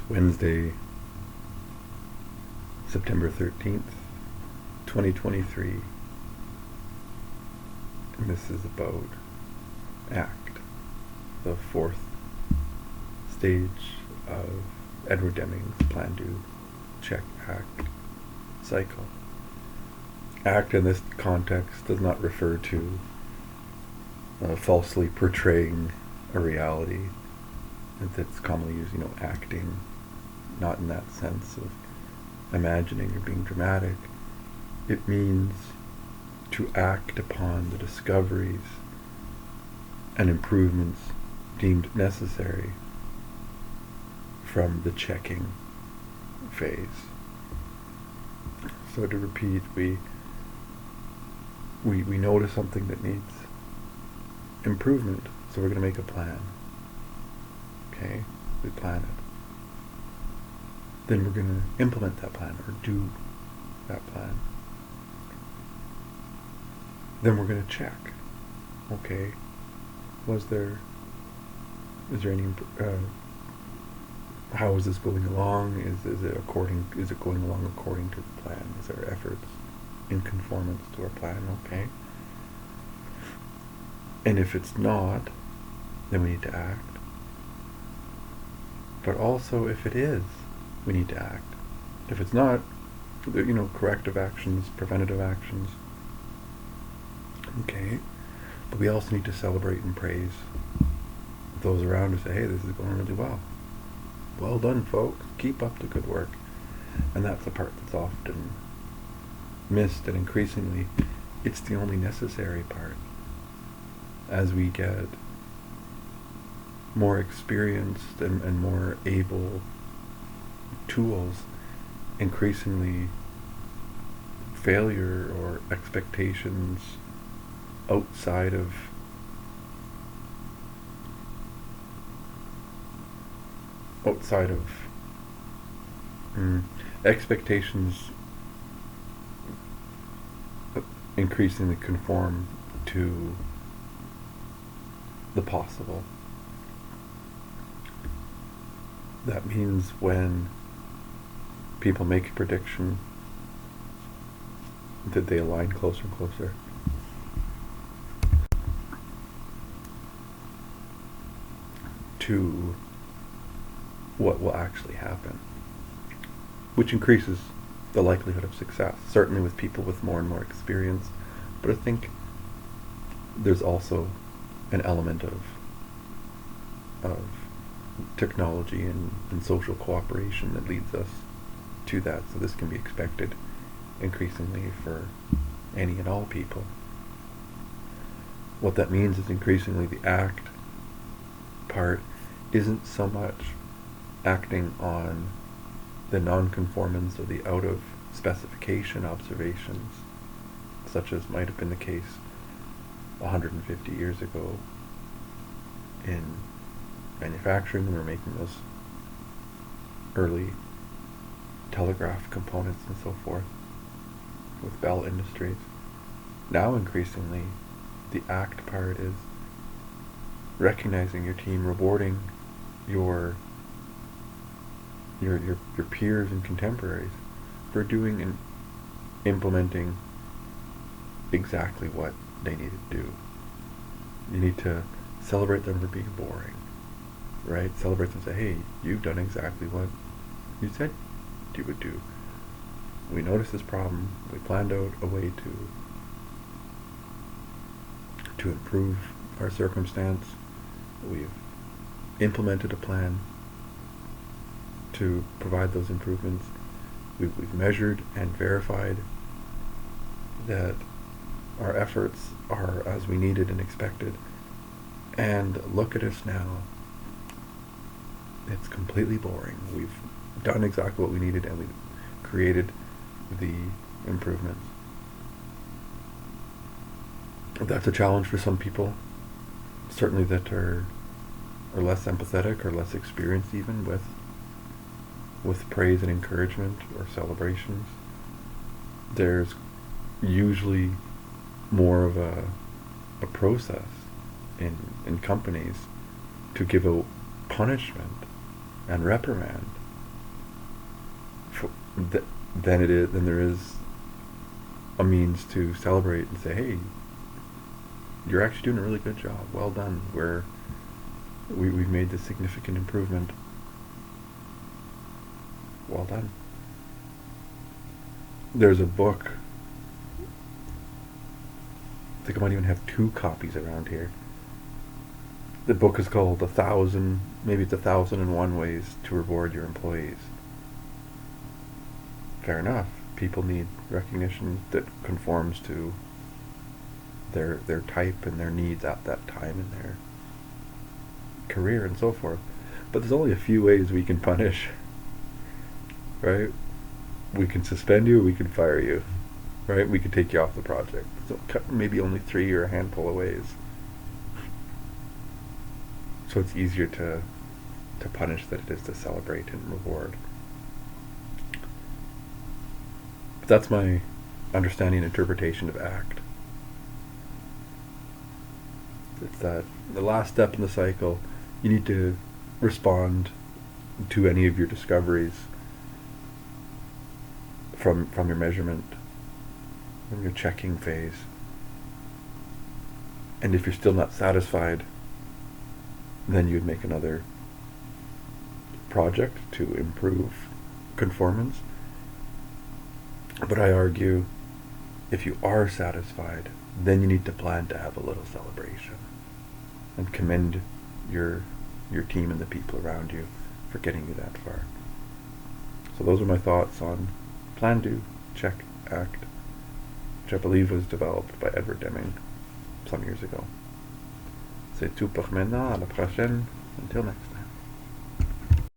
Wednesday, September 13th, 2023, and this is about ACT, the fourth stage of Edward Deming's Plan, Do, Check, Act cycle. ACT in this context does not refer to falsely portraying a reality that's commonly used, acting, not in that sense of imagining or being dramatic. It means to act upon the discoveries and improvements deemed necessary from the checking phase. So to repeat, we notice something that needs improvement, so we're going to make a plan. Okay, we plan it. Then we're going to implement that plan, or do that plan. Then we're going to check. Okay, is there any, how is this going along? Is it going along according to the plan? Is our efforts in conformance to our plan? Okay. And if it's not, then we need to act. But also, if it is, we need to act. If it's not, corrective actions, preventative actions. Okay. But we also need to celebrate and praise those around us. Say, hey, this is going really well. Well done, folks. Keep up the good work. And that's the part that's often missed, and increasingly, it's the only necessary part. As we get more experienced and more able tools, increasingly failure or expectations outside of expectations increasingly conform to the possible. That means when people make a prediction, that they align closer and closer to what will actually happen, which increases the likelihood of success, certainly with people with more and more experience. But I think there's also an element of technology and social cooperation that leads us to that. So this can be expected increasingly for any and all people. What that means is increasingly the ACT part isn't so much acting on the non-conformance or the out of specification observations, such as might have been the case 150 years ago in manufacturing when we were making those early telegraph components and so forth with Bell Industries. Now increasingly the ACT part is recognizing your team, rewarding your peers and contemporaries for doing and implementing exactly what they need to do. You need to celebrate them for being boring, right? Celebrate them and say, hey, you've done exactly what you said you would do. We noticed this problem. We planned out a way to improve our circumstance. We've implemented a plan to provide those improvements. We've measured and verified that our efforts are as we needed and expected. And look at us now. It's completely boring. We've done exactly what we needed, and we've created the improvements. That's a challenge for some people, certainly that are less empathetic or less experienced even with praise and encouragement or celebrations. There's usually more of a process in companies to give out punishment and reprimand then there is a means to celebrate and say, hey, you're actually doing a really good job. Well done. We've made this significant improvement. Well done. There's a book. I think I might even have 2 copies around here. The book is called maybe it's 1,001 Ways to Reward Your Employees. Fair enough. People need recognition that conforms to their type and their needs at that time in their career and so forth. But there's only a few ways we can punish, right? We can suspend you, we can fire you, right? We can take you off the project. So maybe only 3 or a handful of ways. So it's easier to punish than it is to celebrate and reward. But that's my understanding and interpretation of ACT. It's that the last step in the cycle, you need to respond to any of your discoveries from your measurement, from your checking phase. And if you're still not satisfied, then you'd make another project to improve conformance. But I argue, if you are satisfied, then you need to plan to have a little celebration and commend your team and the people around you for getting you that far. So those are my thoughts on Plan, Do, Check, Act, which I believe was developed by Edward Deming some years ago. C'est tout pour maintenant. À la prochaine. Until next time.